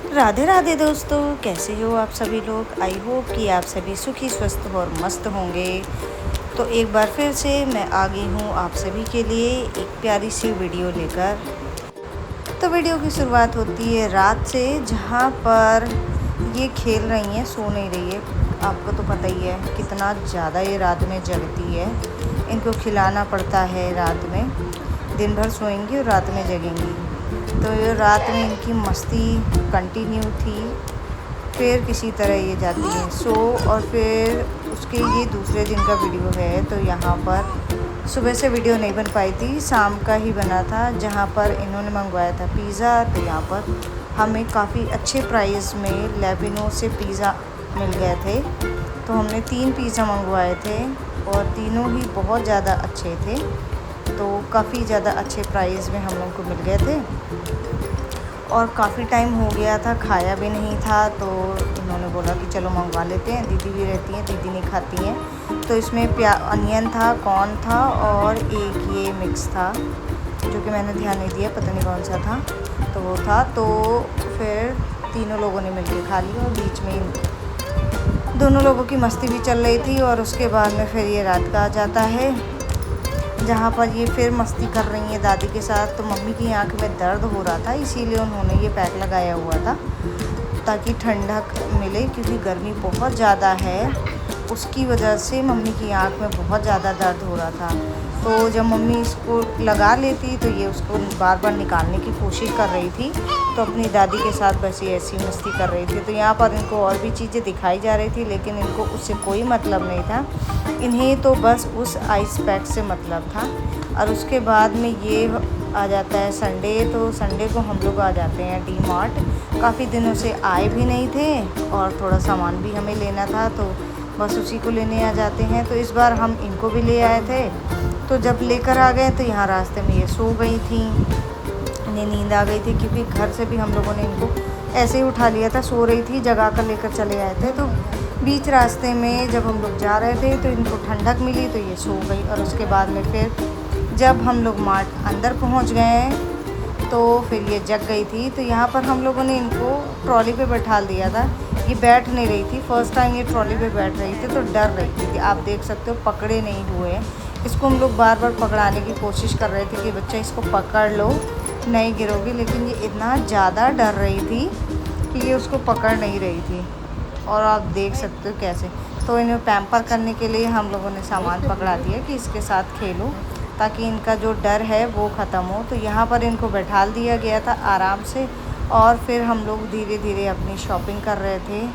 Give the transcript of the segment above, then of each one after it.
राधे राधे दोस्तों, कैसे हो आप सभी लोग। आई होप कि आप सभी सुखी स्वस्थ और मस्त होंगे। तो एक बार फिर से मैं आ गई हूँ आप सभी के लिए एक प्यारी सी वीडियो लेकर। तो वीडियो की शुरुआत होती है रात से, जहाँ पर ये खेल रही हैं, सो नहीं रही है। आपको तो पता ही है कितना ज़्यादा ये रात में जगती है। इनको खिलाना पड़ता है रात में। दिन भर सोएंगी और रात में जगेंगी। तो ये रात में इनकी मस्ती कंटिन्यू थी। फिर किसी तरह ये जाती हैं सो, और फिर उसके ये दूसरे दिन का वीडियो है। तो यहाँ पर सुबह से वीडियो नहीं बन पाई थी, शाम का ही बना था, जहाँ पर इन्होंने मंगवाया था पिज़्ज़ा। तो यहाँ पर हमें काफ़ी अच्छे प्राइस में लेबिनो से पिज़्ज़ा मिल गए थे। तो हमने 3 पिज़्ज़ा मंगवाए थे और तीनों ही बहुत ज़्यादा अच्छे थे। तो काफ़ी ज़्यादा अच्छे प्राइस में हम लोग को मिल गए थे और काफ़ी टाइम हो गया था, खाया भी नहीं था। तो इन्होंने बोला कि चलो मंगवा लेते हैं। दीदी भी रहती हैं, दीदी नहीं खाती हैं। तो इसमें अनियन था, कॉर्न था और एक ये मिक्स था जो कि मैंने ध्यान नहीं दिया, पता नहीं कौन सा था। तो वो था। तो फिर तीनों लोगों ने मिलकर खा लिया और बीच में दोनों लोगों की मस्ती भी चल रही थी। और उसके बाद में फिर ये रात का आ जाता है, जहाँ पर ये फिर मस्ती कर रही है दादी के साथ। तो मम्मी की आंख में दर्द हो रहा था, इसीलिए उन्होंने ये पैक लगाया हुआ था ताकि ठंडक मिले, क्योंकि गर्मी बहुत ज़्यादा है। उसकी वजह से मम्मी की आंख में बहुत ज़्यादा दर्द हो रहा था। तो जब मम्मी इसको लगा लेती तो ये उसको बार बार निकालने की कोशिश कर रही थी। तो अपनी दादी के साथ बस ये ऐसी मस्ती कर रही थी। तो यहाँ पर इनको और भी चीज़ें दिखाई जा रही थी, लेकिन इनको उससे कोई मतलब नहीं था। इन्हें तो बस उस आइस पैक से मतलब था। और उसके बाद में ये आ जाता है संडे। तो संडे को हम लोग आ जाते हैं डी मार्ट। काफ़ी दिनों से आए भी नहीं थे और थोड़ा सामान भी हमें लेना था, तो बस उसी को लेने आ जाते हैं। तो इस बार हम इनको भी ले आए थे। तो जब लेकर आ गए तो यहाँ रास्ते में ये सो गई थी, इन्हें नींद आ गई थी, क्योंकि घर से भी हम लोगों ने इनको ऐसे ही उठा लिया था। सो रही थी, जगा कर लेकर चले आए थे। तो बीच रास्ते में जब हम लोग जा रहे थे तो इनको ठंडक मिली तो ये सो गई। और उसके बाद में फिर जब हम लोग मार्ट अंदर पहुंच गए तो फिर ये जग गई थी। तो यहाँ पर हम लोगों ने इनको ट्रॉली पे बैठा दिया था। ये बैठ नहीं रही थी, फर्स्ट टाइम ये ट्रॉली पे बैठ रही थी तो डर रही थी। आप देख सकते हो पकड़े नहीं हुए। इसको हम लोग बार बार पकड़ाने की कोशिश कर रहे थे कि बच्चा इसको पकड़ लो, नहीं गिरोगी, लेकिन ये इतना ज़्यादा डर रही थी कि ये उसको पकड़ नहीं रही थी। और आप देख सकते हो कैसे। तो इन्हें पैम्पर करने के लिए हम लोगों ने सामान पकड़ा दिया कि इसके साथ खेलो, ताकि इनका जो डर है वो ख़त्म हो। तो यहाँ पर इनको बैठाल दिया गया था आराम से। और फिर हम लोग धीरे धीरे अपनी शॉपिंग कर रहे थे।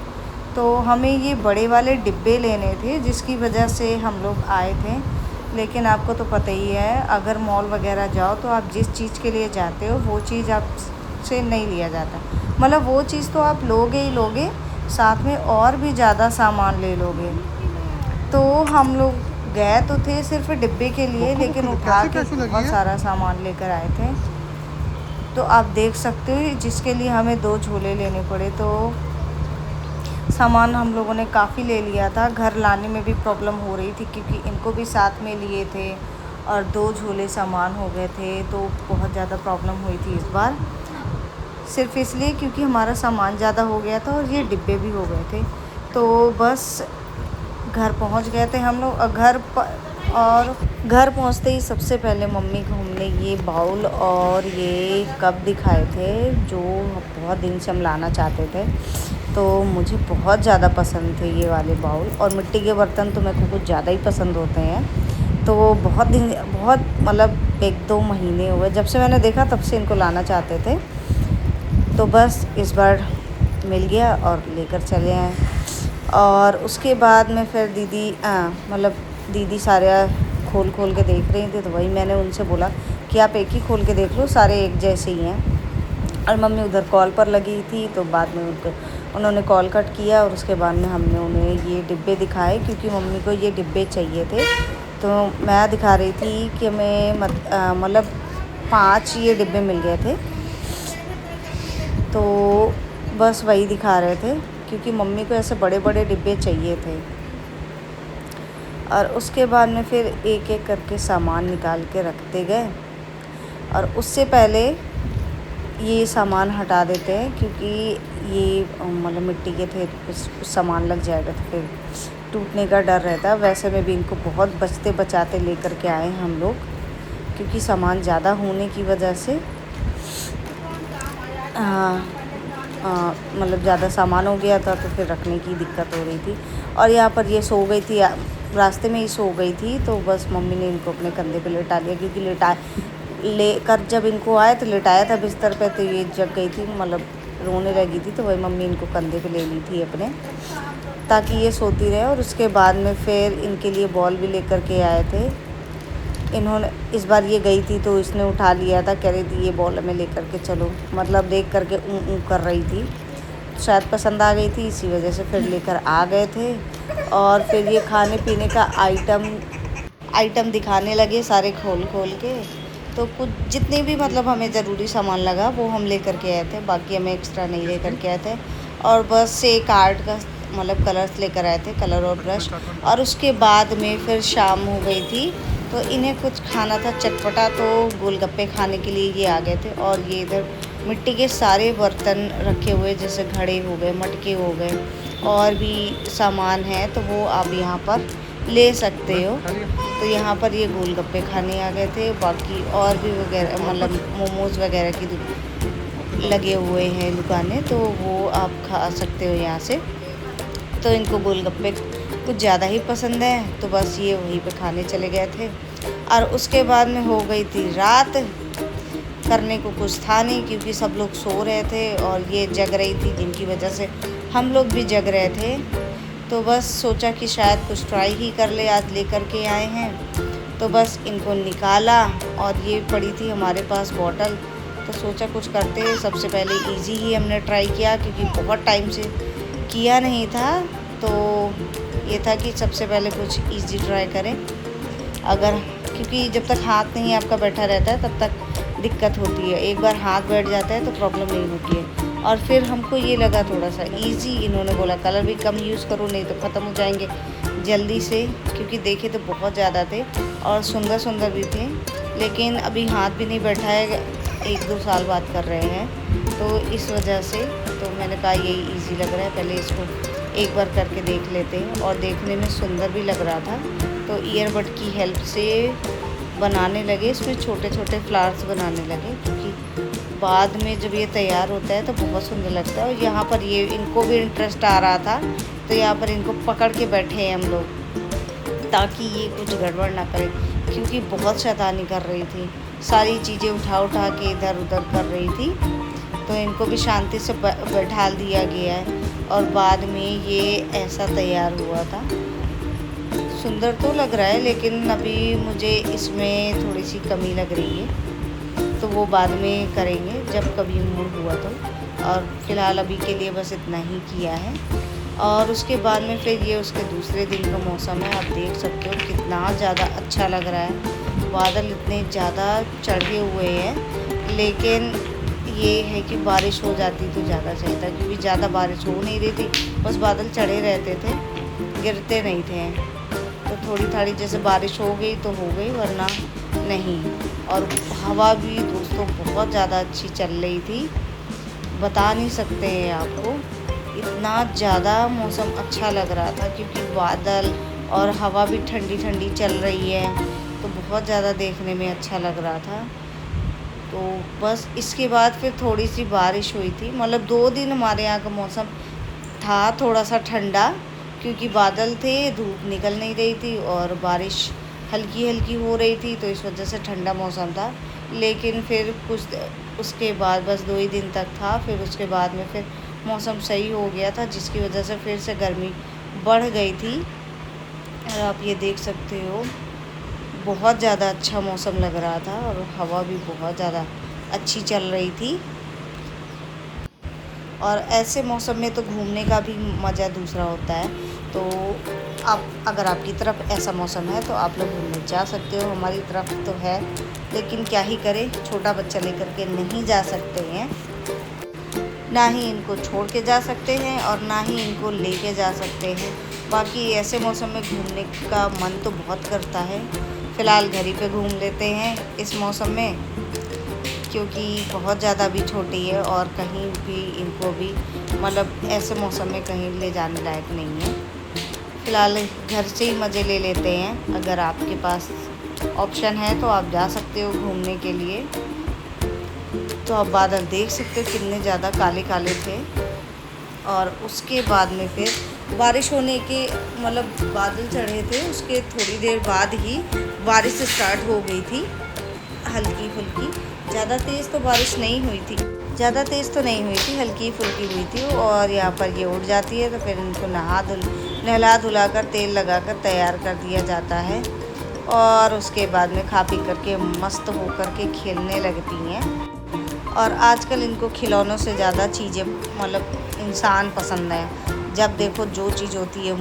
तो हमें ये बड़े वाले डिब्बे लेने थे, जिसकी वजह से हम लोग आए थे। लेकिन आपको तो पता ही है, अगर मॉल वगैरह जाओ तो आप जिस चीज़ के लिए जाते हो वो चीज़ आपसे नहीं लिया जाता। मतलब वो चीज़ तो आप लोगे ही लोगे, साथ में और भी ज़्यादा सामान ले लोगे। तो हम लोग गए तो थे सिर्फ डिब्बे के लिए, लेकिन उठा के बहुत सारा सामान लेकर आए थे। तो आप देख सकते हो जिसके लिए हमें 2 झोले लेने पड़े। तो सामान हम लोगों ने काफ़ी ले लिया था। घर लाने में भी प्रॉब्लम हो रही थी, क्योंकि इनको भी साथ में लिए थे और 2 झोले सामान हो गए थे। तो बहुत ज़्यादा प्रॉब्लम हुई थी इस बार, सिर्फ इसलिए क्योंकि हमारा सामान ज़्यादा हो गया था और ये डिब्बे भी हो गए थे। तो बस घर पहुंच गए थे हम लोग। और घर पहुंचते ही सबसे पहले मम्मी को हमने ये बाउल और ये कप दिखाए थे, जो बहुत दिन से हम लाना चाहते थे। तो मुझे बहुत ज़्यादा पसंद थे ये वाले बाउल, और मिट्टी के बर्तन तो मेरे को कुछ ज़्यादा ही पसंद होते हैं। तो बहुत मतलब 1-2 महीने हुए जब से मैंने देखा, तब से इनको लाना चाहते थे। तो बस इस बार मिल गया और लेकर चले आए। और उसके बाद में फिर दीदी सारे खोल के देख रही थी। तो वही मैंने उनसे बोला कि आप एक ही खोल के देख लो, सारे एक जैसे ही हैं। और मम्मी उधर कॉल पर लगी थी। तो बाद में उन्होंने कॉल कट किया और उसके बाद में हमने उन्हें ये डिब्बे दिखाए, क्योंकि मम्मी को ये डिब्बे चाहिए थे। तो मैं दिखा रही थी कि हमें मतलब 5 ये डिब्बे मिल गए थे। तो बस वही दिखा रहे थे, क्योंकि मम्मी को ऐसे बड़े बड़े डिब्बे चाहिए थे। और उसके बाद में फिर एक एक करके सामान निकाल के रखते गए। और उससे पहले ये सामान हटा देते हैं, क्योंकि ये मतलब मिट्टी के थे, कुछ सामान लग जाएगा तो फिर टूटने का डर रहता है। वैसे में भी इनको बहुत बचते बचाते लेकर के आए हम लोग, क्योंकि सामान ज़्यादा होने की वजह से मतलब ज़्यादा सामान हो गया था, तो फिर रखने की दिक्कत हो रही थी। और यहाँ पर ये सो गई थी, रास्ते में ही सो गई थी, तो बस मम्मी ने इनको अपने कंधे पे लेटा लिया, क्योंकि लेकर जब इनको आए तो लेटाया था बिस्तर पे, तो ये जग गई थी, मतलब रोने लगी थी, तो वही मम्मी इनको कंधे पे ले ली थी अपने, ताकि ये सोती रहे। और उसके बाद में फिर इनके लिए बॉल भी लेकर के आए थे। इन्होंने इस बार ये गई थी तो इसने उठा लिया था, कह रही थी ये बॉल हमें लेकर के चलो, मतलब देख करके ऊँ कर रही थी, शायद पसंद आ गई थी, इसी वजह से फिर लेकर आ गए थे। और फिर ये खाने पीने का आइटम दिखाने लगे सारे खोल के, तो कुछ जितने भी मतलब हमें ज़रूरी सामान लगा वो हम लेकर के आए थे, बाकी हमें एक्स्ट्रा नहीं लेकर के आए थे। और बस एक आर्ट का मतलब कलर्स लेकर आए थे, कलर और ब्रश। और उसके बाद में फिर शाम हो गई थी, तो इन्हें कुछ खाना था चटपटा, तो गोलगप्पे खाने के लिए ये आ गए थे। और ये इधर मिट्टी के सारे बर्तन रखे हुए, जैसे घड़े हो गए, मटके हो गए, और भी सामान है, तो वो आप यहाँ पर ले सकते हो। तो यहाँ पर ये गोलगप्पे खाने आ गए थे, बाकी और भी वगैरह मतलब मोमोज़ वगैरह की लगे हुए हैं दुकानें, तो वो आप खा सकते हो यहाँ से। तो इनको गोलगप्पे कुछ ज़्यादा ही पसंद है, तो बस ये वहीं पे खाने चले गए थे। और उसके बाद में हो गई थी रात, करने को कुछ था नहीं, क्योंकि सब लोग सो रहे थे और ये जग रही थी, जिनकी वजह से हम लोग भी जग रहे थे। तो बस सोचा कि शायद कुछ ट्राई ही कर ले, आज लेकर के आए हैं, तो बस इनको निकाला। और ये पड़ी थी हमारे पास बॉटल, तो सोचा कुछ करते हैं। सबसे पहले इजी ही हमने ट्राई किया, क्योंकि बहुत टाइम से किया नहीं था, तो ये था कि सबसे पहले कुछ इजी ट्राई करें। अगर क्योंकि जब तक हाथ नहीं आपका बैठा रहता है तब तक दिक्कत होती है, एक बार हाथ बैठ जाता है तो प्रॉब्लम नहीं होती है। और फिर हमको ये लगा थोड़ा सा इजी, इन्होंने बोला कलर भी कम यूज़ करो, नहीं तो ख़त्म हो जाएंगे जल्दी से, क्योंकि देखे तो बहुत ज़्यादा थे और सुंदर सुंदर भी थे, लेकिन अभी हाथ भी नहीं बैठा है, 1-2 साल बाद कर रहे हैं, तो इस वजह से तो मैंने कहा यही इजी लग रहा है, पहले इसको एक बार करके देख लेते हैं। और देखने में सुंदर भी लग रहा था, तो ईयरबड की हेल्प से बनाने लगे, इसमें छोटे छोटे फ्लावर्स बनाने लगे, क्योंकि बाद में जब ये तैयार होता है तो बहुत सुंदर लगता है। और यहाँ पर ये इनको भी इंटरेस्ट आ रहा था, तो यहाँ पर इनको पकड़ के बैठे हैं हम लोग, ताकि ये कुछ गड़बड़ ना करे, क्योंकि बहुत शैतानी कर रही थी, सारी चीज़ें उठा के इधर उधर कर रही थी। तो इनको भी शांति से बैठा दिया गया है, और बाद में ये ऐसा तैयार हुआ था। सुंदर तो लग रहा है, लेकिन अभी मुझे इसमें थोड़ी सी कमी लग रही है, तो वो बाद में करेंगे जब कभी मूड हुआ तो। और फ़िलहाल अभी के लिए बस इतना ही किया है। और उसके बाद में फिर ये उसके दूसरे दिन का मौसम है, आप देख सकते हो कितना ज़्यादा अच्छा लग रहा है, बादल इतने ज़्यादा चढ़े हुए हैं। लेकिन ये है कि बारिश हो जाती तो ज़्यादा सही था, क्योंकि ज़्यादा बारिश हो नहीं रही थी, बस बादल चढ़े रहते थे, गिरते नहीं थे। तो थोड़ी थोड़ी जैसे बारिश हो गई तो हो गई, वरना नहीं। और हवा भी दोस्तों बहुत ज़्यादा अच्छी चल रही थी, बता नहीं सकते हैं आपको, इतना ज़्यादा मौसम अच्छा लग रहा था, क्योंकि बादल और हवा भी ठंडी ठंडी चल रही है, तो बहुत ज़्यादा देखने में अच्छा लग रहा था। तो बस इसके बाद फिर थोड़ी सी बारिश हुई थी, मतलब 2 दिन हमारे यहाँ का मौसम था थोड़ा सा ठंडा, क्योंकि बादल थे, धूप निकल नहीं रही थी और बारिश हल्की हल्की हो रही थी, तो इस वजह से ठंडा मौसम था। लेकिन फिर कुछ उसके बाद बस 2 ही दिन तक था, फिर उसके बाद में फिर मौसम सही हो गया था, जिसकी वजह से फिर से गर्मी बढ़ गई थी। और आप ये देख सकते हो बहुत ज़्यादा अच्छा मौसम लग रहा था, और हवा भी बहुत ज़्यादा अच्छी चल रही थी। और ऐसे मौसम में तो घूमने का भी मज़ा दूसरा होता है। तो आप अगर आपकी तरफ ऐसा मौसम है तो आप लोग घूमने जा सकते हो, हमारी तरफ तो है, लेकिन क्या ही करें, छोटा बच्चा लेकर के नहीं जा सकते हैं, ना ही इनको छोड़ के जा सकते हैं और ना ही इनको लेके जा सकते हैं। बाकी ऐसे मौसम में घूमने का मन तो बहुत करता है। फ़िलहाल घर ही पे घूम लेते हैं इस मौसम में। क्योंकि बहुत ज़्यादा भी छोटी है और कहीं भी इनको भी मतलब ऐसे मौसम में कहीं ले जाने लायक नहीं है। फ़िलहाल घर से ही मज़े ले लेते हैं। अगर आपके पास ऑप्शन है तो आप जा सकते हो घूमने के लिए। तो आप बादल देख सकते हो कितने ज़्यादा काले काले थे। और उसके बाद में फिर बारिश होने के मतलब बादल चढ़े थे, उसके थोड़ी देर बाद ही बारिश स्टार्ट हो गई थी, हल्की फुल्की। ज़्यादा तेज़ तो बारिश नहीं हुई थी, हल्की फुल्की हुई थी। और यहाँ पर ये उड़ जाती है तो फिर इनको नहला धुला कर तेल लगा कर तैयार कर दिया जाता है। और उसके बाद में खा पी करके मस्त हो कर के खेलने लगती हैं। और आजकल इनको खिलौनों से ज़्यादा चीज़ें मतलब इंसान पसंद है। जब देखो जो चीज़ होती है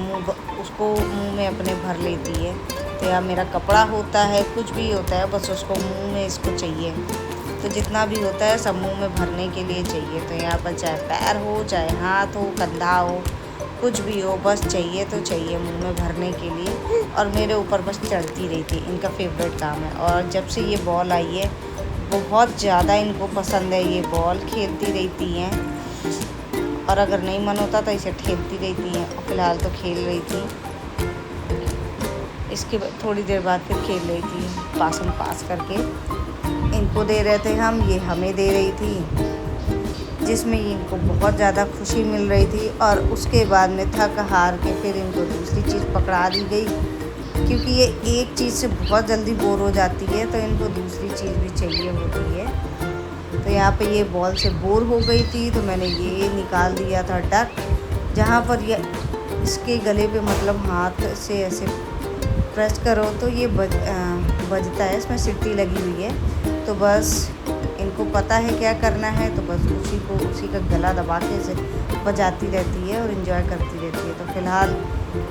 उसको मुंह में अपने भर लेती है। तो या मेरा कपड़ा होता है, कुछ भी होता है, बस उसको मुंह में इसको चाहिए। तो जितना भी होता है सब मुंह में भरने के लिए चाहिए। तो यहाँ पर चाहे पैर हो, चाहे हाथ हो, कंधा हो, कुछ भी हो, बस चाहिए तो चाहिए मुंह में भरने के लिए। और मेरे ऊपर बस चढ़ती रहती है, इनका फेवरेट काम है। और जब से ये बॉल आई है बहुत ज़्यादा इनको पसंद है, ये बॉल खेलती रहती हैं। और अगर नहीं मन होता तो इसे ठेलती रहती हैं। और फ़िलहाल तो खेल रही थी, इसके थोड़ी देर बाद फिर खेल रही थी। पास करके इनको दे रहे थे हम, ये हमें दे रही थी, जिसमें इनको बहुत ज़्यादा खुशी मिल रही थी। और उसके बाद में थक हार के फिर इनको दूसरी चीज़ पकड़ा दी गई, क्योंकि ये एक चीज़ से बहुत जल्दी बोर हो जाती है तो इनको दूसरी चीज़ भी चाहिए होती है। तो यहाँ पे ये बॉल से बोर हो गई थी तो मैंने ये निकाल दिया था डक, जहाँ पर ये इसके गले पे मतलब हाथ से ऐसे प्रेस करो तो ये बजता है, इसमें सीटी लगी हुई है। तो बस इनको पता है क्या करना है, तो बस उसी का गला दबा के इसे बजाती रहती है और इन्जॉय करती रहती है। तो फ़िलहाल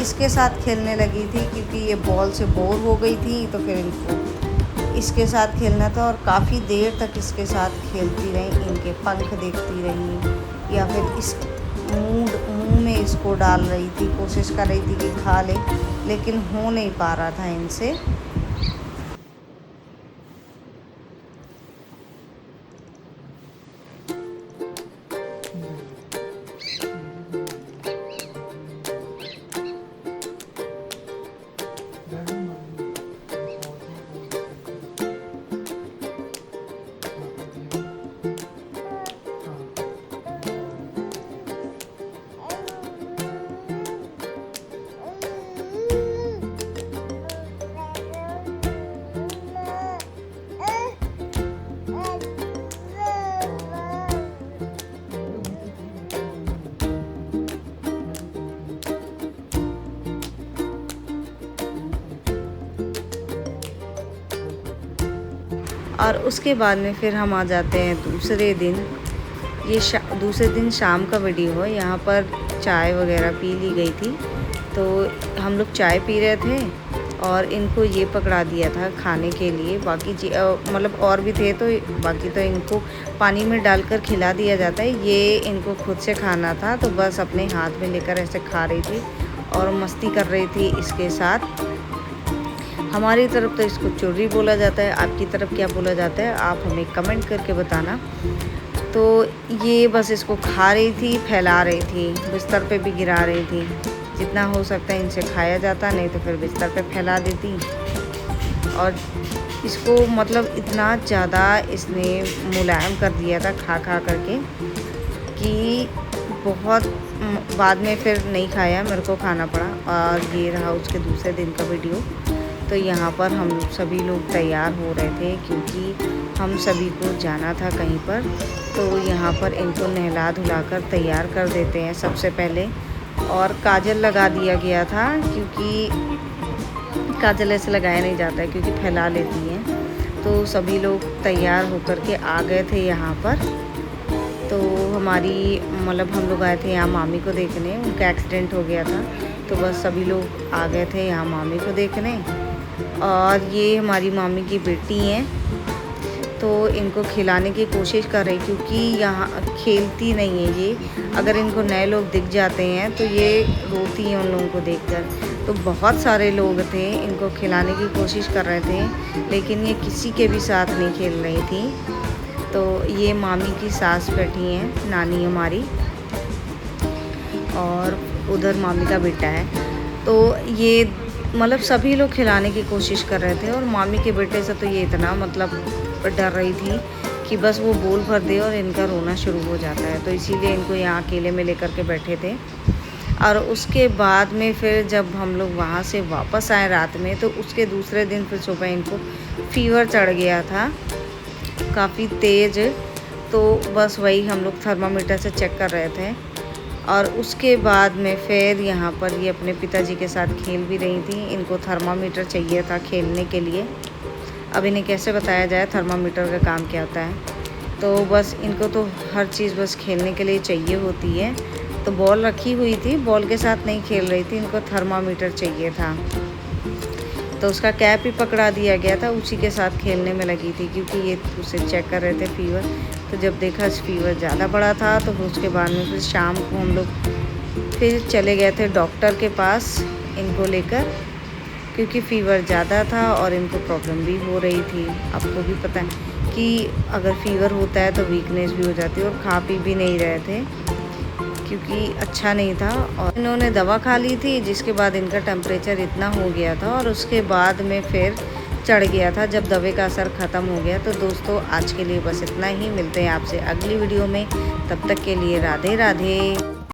इसके साथ खेलने लगी थी, क्योंकि ये बॉल से बोर हो गई थी तो फिर इनको इसके साथ खेलना था। और काफ़ी देर तक इसके साथ खेलती रही, इनके पंख देखती रही, या फिर इस मुंह में इसको डाल रही थी, कोशिश कर रही थी कि खा ले, लेकिन हो नहीं पा रहा था इनसे। और उसके बाद में फिर हम आ जाते हैं दूसरे दिन। ये दूसरे दिन शाम का वीडियो है। यहाँ पर चाय वगैरह पी ली गई थी, तो हम लोग चाय पी रहे थे और इनको ये पकड़ा दिया था खाने के लिए। बाकी मतलब और भी थे, तो बाकी तो इनको पानी में डालकर खिला दिया जाता है। ये इनको खुद से खाना था, तो बस अपने हाथ में लेकर ऐसे खा रही थी और मस्ती कर रही थी इसके साथ। हमारी तरफ तो इसको चुर्री बोला जाता है, आपकी तरफ क्या बोला जाता है आप हमें कमेंट करके बताना। तो ये बस इसको खा रही थी, फैला रही थी, बिस्तर पे भी गिरा रही थी। जितना हो सकता है इनसे खाया जाता, नहीं तो फिर बिस्तर पे फैला देती। और इसको मतलब इतना ज़्यादा इसने मुलायम कर दिया था खा करके कि बहुत बाद में फिर नहीं खाया, मेरे को खाना पड़ा। और ये रहा उसके दूसरे दिन का वीडियो। तो यहाँ पर हम सभी लोग तैयार हो रहे थे, क्योंकि हम सभी को जाना था कहीं पर। तो यहाँ पर इनको नहला धुला कर तैयार कर देते हैं सबसे पहले। और काजल लगा दिया गया था, क्योंकि काजल ऐसे लगाया नहीं जाता है, क्योंकि फैला लेती हैं। तो सभी लोग तैयार होकर के आ गए थे यहाँ पर। तो हमारी मतलब हम लोग आए थे यहाँ मामी को देखने, उनका एक्सीडेंट हो गया था, तो बस सभी लोग आ गए थे यहाँ मामी को देखने। और ये हमारी मामी की बेटी हैं, तो इनको खिलाने की कोशिश कर रही, क्योंकि यहाँ खेलती नहीं है ये। अगर इनको नए लोग दिख जाते हैं तो ये रोती हैं उन लोगों को देखकर। तो बहुत सारे लोग थे, इनको खिलाने की कोशिश कर रहे थे, लेकिन ये किसी के भी साथ नहीं खेल रही थी। तो ये मामी की सास बैठी हैं, नानी हमारी, और उधर मामी का बेटा है। तो ये मतलब सभी लोग खिलाने की कोशिश कर रहे थे और मामी के बेटे से तो ये इतना मतलब डर रही थी कि बस वो बोल भर दे और इनका रोना शुरू हो जाता है। तो इसीलिए इनको यहाँ अकेले में लेकर के बैठे थे। और उसके बाद में फिर जब हम लोग वहाँ से वापस आए रात में, तो उसके दूसरे दिन फिर सुबह इनको फ़ीवर चढ़ गया था काफ़ी तेज़। तो बस वही हम लोग थर्मामीटर से चेक कर रहे थे। और उसके बाद में फिर यहाँ पर ये अपने पिताजी के साथ खेल भी रही थी। इनको थर्मामीटर चाहिए था खेलने के लिए। अब इन्हें कैसे बताया जाए थर्मामीटर का काम क्या होता है। तो बस इनको तो हर चीज़ बस खेलने के लिए चाहिए होती है। तो बॉल रखी हुई थी, बॉल के साथ नहीं खेल रही थी, इनको थर्मामीटर चाहिए था। तो उसका कैप ही पकड़ा दिया गया था, उसी के साथ खेलने में लगी थी, क्योंकि ये उसे चेक कर रहे थे फ़ीवर। तो जब देखा फ़ीवर ज़्यादा बड़ा था, तो फिर उसके बाद में फिर शाम को हम लोग फिर चले गए थे डॉक्टर के पास इनको लेकर, क्योंकि फ़ीवर ज़्यादा था और इनको प्रॉब्लम भी हो रही थी। आपको भी पता है कि अगर फ़ीवर होता है तो वीकनेस भी हो जाती है, और खा पी भी नहीं रहे थे क्योंकि अच्छा नहीं था। और इन्होंने दवा खा ली थी, जिसके बाद इनका टेम्परेचर इतना हो गया था और उसके बाद में फिर चढ़ गया था जब दवा का असर ख़त्म हो गया। तो दोस्तों आज के लिए बस इतना ही, मिलते हैं आपसे अगली वीडियो में, तब तक के लिए राधे राधे।